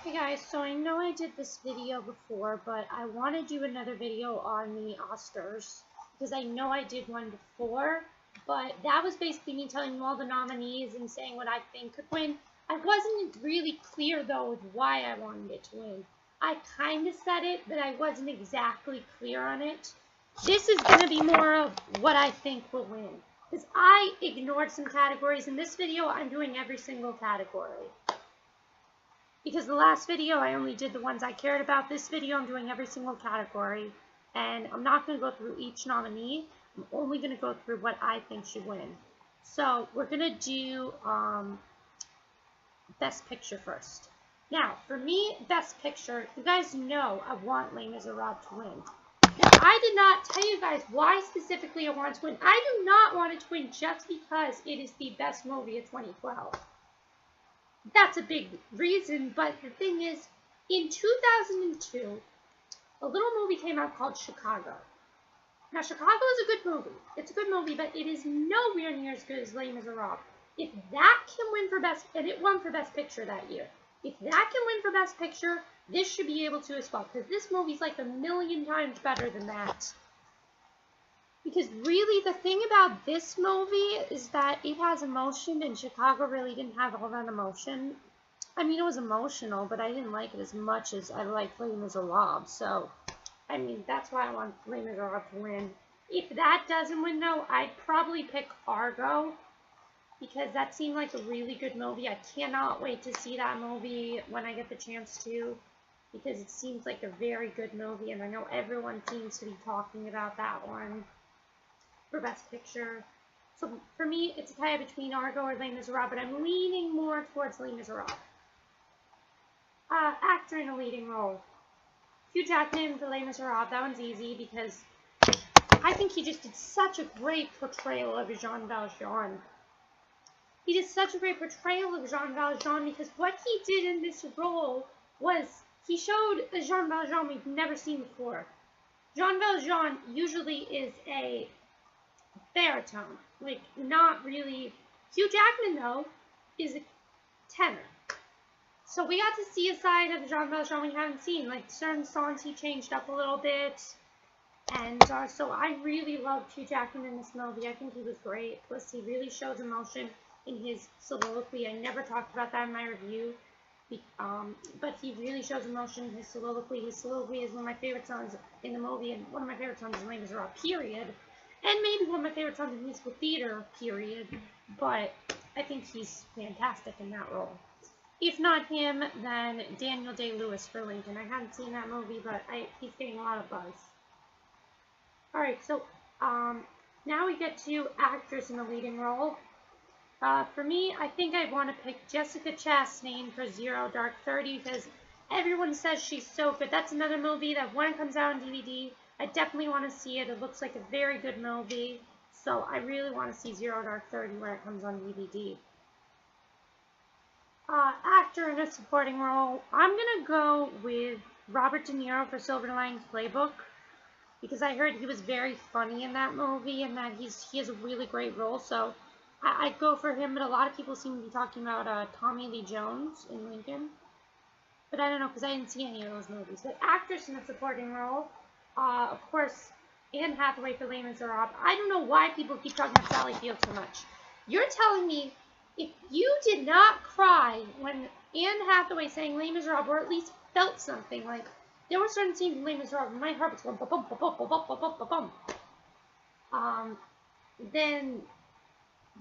Hey guys, so I know I did this video before, but I want to do another video on the Oscars because I know I did one before, but that was basically me telling you all the nominees and saying what I think could win. I wasn't really clear though with why I wanted it to win. I kind of said it, but I wasn't exactly clear on it. This is going to be more of what I think will win because I ignored some categories. In this video, I'm doing every single category. Because the last video, I only did the ones I cared about. This video, I'm doing every single category. And I'm not going to go through each nominee. I'm only going to go through what I think should win. So, we're going to do Best Picture first. Now, for me, Best Picture, you guys know I want Les Miserables to win. Now, I did not tell you guys why specifically I want it to win. I do not want it to win just because it is the best movie of 2012. That's a big reason, but the thing is, in 2002, a little movie came out called Chicago. Now, Chicago is a good movie. It's a good movie, but it is nowhere near as good as Les Miserables. If that can win for Best, and it won for Best Picture that year, if that can win for Best Picture, this should be able to as well, because this movie's like 1,000,000 times better than that. Because really, the thing about this movie is that it has emotion, and Chicago really didn't have all that emotion. I mean, it was emotional, but I didn't like it as much as I liked Les Miserables. So, I mean, that's why I want Les Miserables to win. If that doesn't win, though, I'd probably pick Argo, because that seemed like a really good movie. I cannot wait to see that movie when I get the chance to, because it seems like a very good movie, and I know everyone seems to be talking about that one for Best Picture. So for me, it's a tie between Argo or Les Miserables, but I'm leaning more towards Les Miserables. Actor in a leading role. Hugh Jackman for Les Miserables. That one's easy because I think he just did such a great portrayal of Jean Valjean. He did such a great portrayal of Jean Valjean because what he did in this role was he showed a Jean Valjean we've never seen before. Jean Valjean usually is a baritone, like not really. Hugh Jackman though is a tenor, so we got to see a side of Jean Valjean we haven't seen. Like certain songs he changed up a little bit, and so I really loved Hugh Jackman in this movie. I think he was great. Plus he really shows emotion in his soliloquy. I never talked about that in my review, but he really shows emotion in his soliloquy. His soliloquy is one of my favorite songs in the movie, and one of my favorite songs is Les Miserables, period. And maybe one of my favorite songs in musical theater, period. But I think he's fantastic in that role. If not him, then Daniel Day-Lewis for Lincoln. I haven't seen that movie, but he's getting a lot of buzz. Alright, so now we get to actors in a leading role. For me, I think I want to pick Jessica Chastain for Zero Dark 30 because everyone says she's so good. That's another movie that when it comes out on DVD, I definitely want to see it. It looks like a very good movie. So I really want to see Zero Dark 30 when it comes on DVD. Actor in a supporting role. I'm going to go with Robert De Niro for Silver Linings Playbook. Because I heard he was very funny in that movie and that he has a really great role. So I'd go for him. But a lot of people seem to be talking about Tommy Lee Jones in Lincoln. But I don't know because I didn't see any of those movies. But actress in a supporting role. Of course, Anne Hathaway for Les Miserables. I don't know why people keep talking about Sally Field so much. You're telling me if you did not cry when Anne Hathaway sang Les Miserables, or at least felt something, like there were certain scenes in Les Miserables where my heart was going ba-bum, ba-bum, ba-bum, ba-bum, ba-bum, then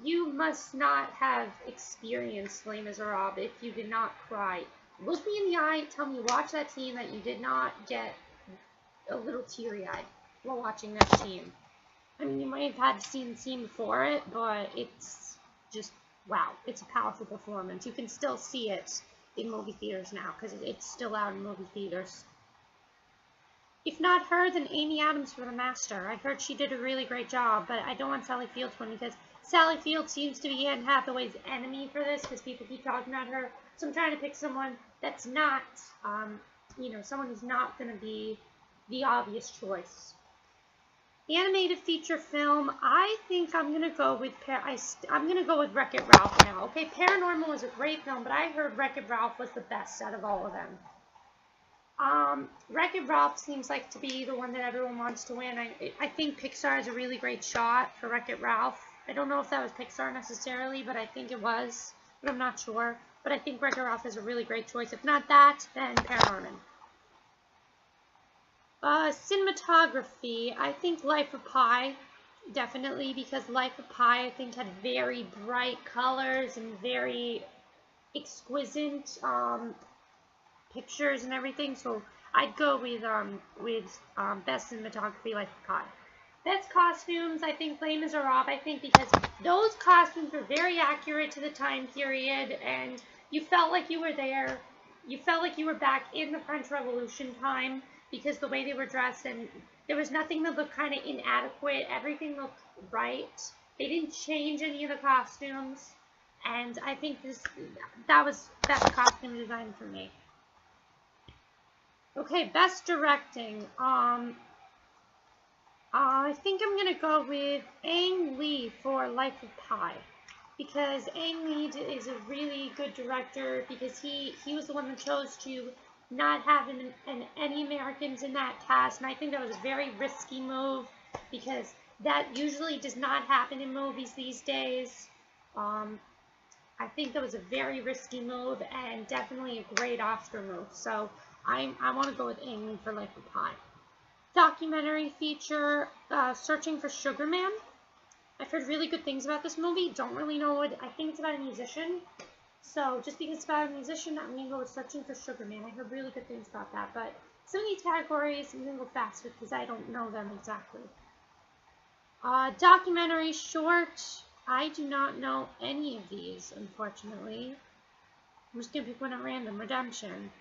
you must not have experienced Les Miserables if you did not cry. Look me in the eye, tell me watch that scene that you did not get a little teary-eyed while watching that scene. I mean, you might have had seen the scene before it, but it's just, wow, it's a powerful performance. You can still see it in movie theaters now, because it's still out in movie theaters. If not her, then Amy Adams for The Master. I heard she did a really great job, but I don't want Sally Field to win, because Sally Field seems to be Anne Hathaway's enemy for this, because people keep talking about her. So I'm trying to pick someone that's not, someone who's not going to be the obvious choice. Animated feature film. I think I'm gonna go with I'm gonna go with Wreck-It Ralph now. Okay, Paranormal was a great film, but I heard Wreck-It Ralph was the best out of all of them. Wreck-It Ralph seems like to be the one that everyone wants to win. I think Pixar has a really great shot for Wreck-It Ralph. I don't know if that was Pixar necessarily, but I think it was. But I'm not sure. But I think Wreck-It Ralph is a really great choice. If not that, then Paranorman. Cinematography, I think Life of Pi, definitely, because Life of Pi, I think, had very bright colors and very exquisite pictures and everything, so I'd go with best cinematography, Life of Pi. Best costumes, I think Les Miserables, I think, because those costumes were very accurate to the time period, and you felt like you were there. You felt like you were back in the French Revolution time, because the way they were dressed, and there was nothing that looked kind of inadequate. Everything looked right. They didn't change any of the costumes, and I think that was best costume design for me. Okay, best directing. I think I'm gonna go with Ang Lee for Life of Pi, because Ang Lee is a really good director, because he was the one that chose to not have any Americans in that cast, and I think that was a very risky move, because that usually does not happen in movies these days. I think that was a very risky move, and definitely a great Oscar move, so I want to go with Ang Lee for Life of Pi. Documentary feature, Searching for Sugar Man. I've heard really good things about this movie. Don't really know what. I think it's about a musician. So just because it's about a musician, I'm going to go with Searching for Sugar Man. I heard really good things about that. But some of these categories, I'm going to go faster because I don't know them exactly. Documentary short. I do not know any of these, unfortunately. I'm just going to pick one at random. Redemption.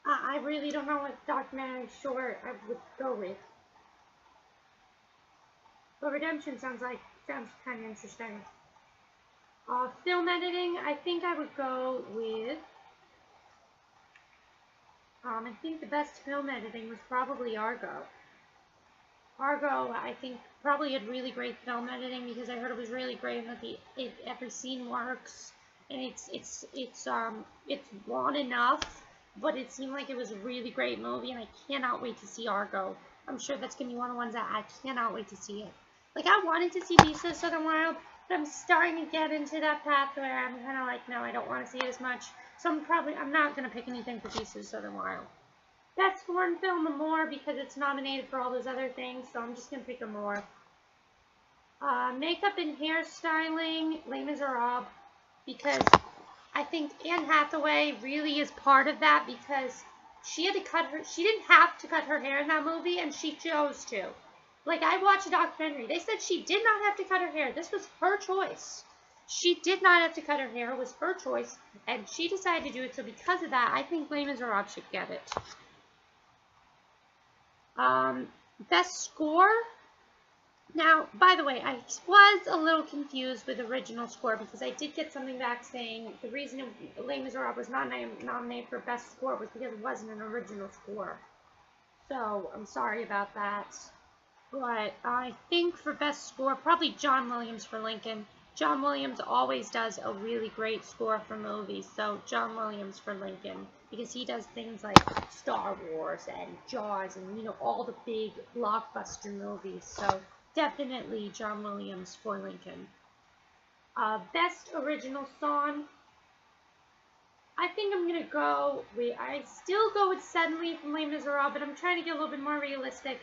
I really don't know what documentary short I would go with. But Redemption sounds kind of interesting. Film editing, I think I would go with, I think the best film editing was probably Argo. Argo, I think, probably had really great film editing, because I heard it was really great, and that every scene works, and it's long enough, but it seemed like it was a really great movie, and I cannot wait to see Argo. I'm sure that's going to be one of the ones that I cannot wait to see it. Like, I wanted to see Beasts of the Southern Wild, but I'm starting to get into that path where I'm kind of like, no, I don't want to see it as much. So I'm not going to pick anything for Beasts of the Southern Wild. Best foreign film, Amour, because it's nominated for all those other things, so I'm just going to pick Amour. Makeup and hairstyling, Les Miserables, because I think Anne Hathaway really is part of that, because she didn't have to cut her hair in that movie, and she chose to. Like, I watched a documentary. They said she did not have to cut her hair. This was her choice. She did not have to cut her hair. It was her choice, and she decided to do it. So because of that, I think Les Miserables should get it. Best score. Now, by the way, I was a little confused with the original score, because I did get something back saying the reason Les Miserables was not nominated for best score was because it wasn't an original score. So, I'm sorry about that. But I think for best score, probably John Williams for Lincoln. John Williams always does a really great score for movies, so John Williams for Lincoln, because he does things like Star Wars and Jaws and, you know, all the big blockbuster movies. So definitely John Williams for Lincoln. Best original song. I think I'm going to go with, I still go with Suddenly from Les Miserables, but I'm trying to get a little bit more realistic.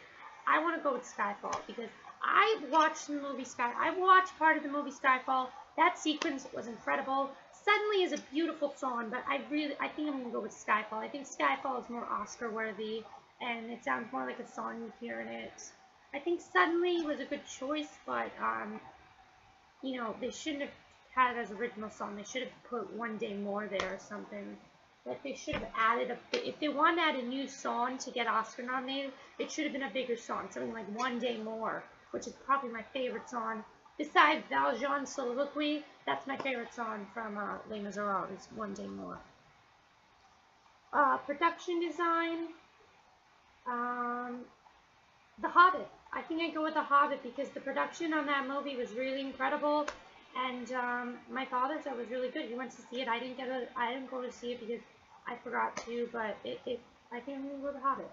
I want to go with Skyfall, because I watched the movie I watched part of the movie Skyfall. That sequence was incredible. Suddenly is a beautiful song, but I think I'm going to go with Skyfall. I think Skyfall is more Oscar worthy, and it sounds more like a song you hear in it. I think Suddenly was a good choice, but, you know, they shouldn't have had it as original song. They should have put One Day More there or something. Like, they should have added if they wanted to add a new song to get Oscar nominated, it should have been a bigger song, something like One Day More, which is probably my favorite song. Besides Valjean's Soliloquy, that's my favorite song from Les Miserables, One Day More. Production design, The Hobbit. I think I'd go with The Hobbit because the production on that movie was really incredible, and my father said it was really good. He went to see it. I didn't go to see it because I forgot to, but I think I'm gonna go with The Hobbit.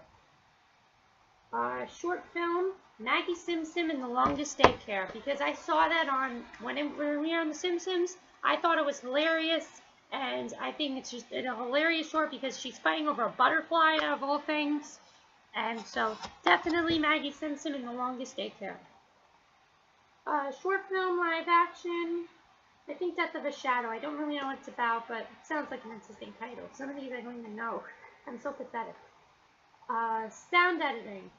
Short film, Maggie Simpson and the Longest Daycare, because I saw that on when we were on The Simpsons. I thought it was hilarious, and I think it's just a hilarious short because she's fighting over a butterfly out of all things, and so definitely Maggie Simpson and the Longest Daycare. Short film, live action, I think Death of a Shadow. I don't really know what it's about, but it sounds like an interesting title. Some of these I don't even know. I'm so pathetic. Sound editing.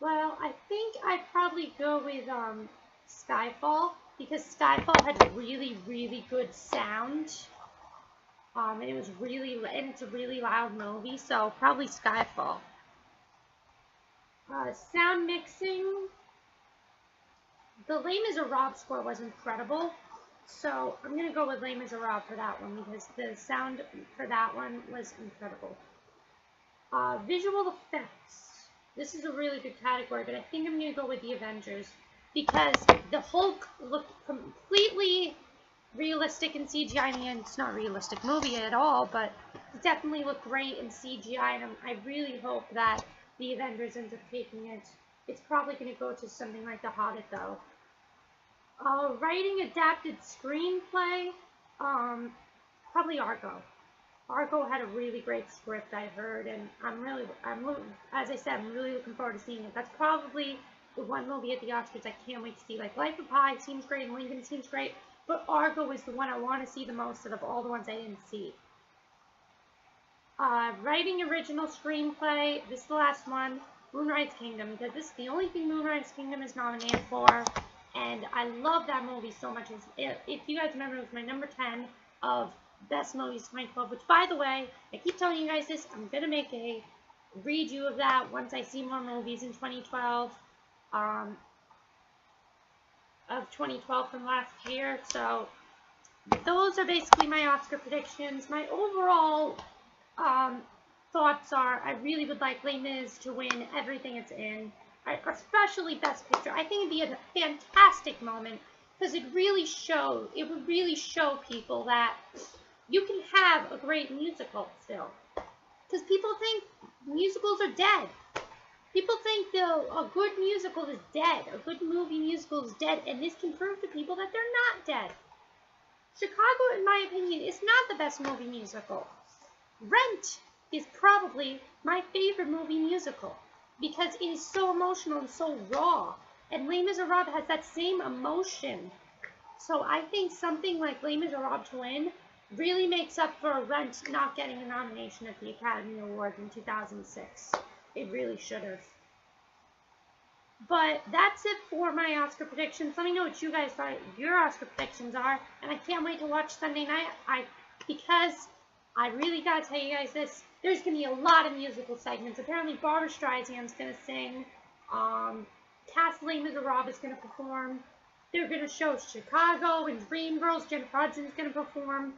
Well, I think I'd probably go with Skyfall, because Skyfall had really, really good sound. And it's a really loud movie, so probably Skyfall. Sound mixing. The Les Miserables score was incredible, so I'm gonna go with Les Miserables for that one because the sound for that one was incredible. Visual effects. This is a really good category, but I think I'm going to go with The Avengers because the Hulk looked completely realistic in CGI. I mean, it's not a realistic movie at all, but it definitely looked great in CGI, and I really hope that The Avengers ends up taking it. It's probably going to go to something like The Hobbit, though. Writing adapted screenplay, probably Argo. Argo had a really great script, I heard, and as I said, I'm really looking forward to seeing it. That's probably the one movie at the Oscars I can't wait to see. Like, Life of Pi seems great, and Lincoln seems great, but Argo is the one I want to see the most out of all the ones I didn't see. Writing original screenplay, this is the last one, Moonrise Kingdom, because this is the only thing Moonrise Kingdom is nominated for, and I love that movie so much. If you guys remember, it was my number 10 of Best Movies 2012, which, by the way, I keep telling you guys this, I'm going to make a redo of that once I see more movies in 2012, of 2012 from last year. So those are basically my Oscar predictions. My overall thoughts are, I really would like Les Mis to win everything it's in, especially Best Picture. I think it'd be a fantastic moment because it would really show people that you can have a great musical still. Because people think musicals are dead. People think a good musical is dead. A good movie musical is dead. And this can prove to people that they're not dead. Chicago, in my opinion, is not the best movie musical. Rent is probably my favorite movie musical. Because it is so emotional and so raw. And Les Miserables has that same emotion. So I think something like Les Miserables to win really makes up for Rent not getting a nomination at the Academy Awards in 2006. It really should have. But that's it for my Oscar predictions. Let me know what you guys thought your Oscar predictions are. And I can't wait to watch Sunday night. Because I really gotta tell you guys this. There's gonna be a lot of musical segments. Apparently Barbra Streisand's gonna sing. Cast Les Miserables is gonna perform. They're gonna show Chicago and Dreamgirls. Jennifer Hudson's gonna perform.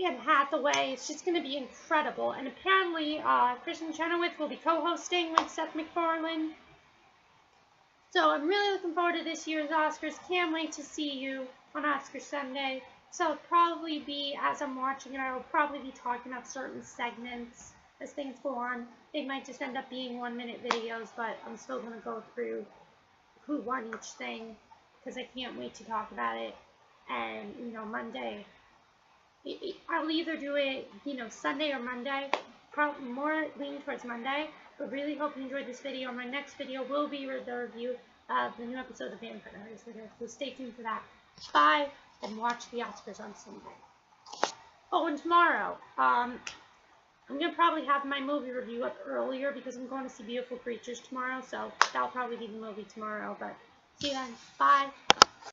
Anne Hathaway. It's just going to be incredible. And apparently, Kristen Chenoweth will be co-hosting with Seth MacFarlane. So I'm really looking forward to this year's Oscars. Can't wait to see you on Oscar Sunday. So it'll probably be, as I'm watching it, I will probably be talking about certain segments as things go on. They might just end up being 1-minute videos, but I'm still going to go through who won each thing because I can't wait to talk about it. And, Monday, I'll either do it, Sunday or Monday, probably more leaning towards Monday, but really hope you enjoyed this video. My next video will be the review of the new episode of Vampire Diaries, so stay tuned for that. Bye, and watch the Oscars on Sunday. Oh, and tomorrow, I'm going to probably have my movie review up earlier because I'm going to see Beautiful Creatures tomorrow, so that'll probably be the movie tomorrow, but see you then. Bye.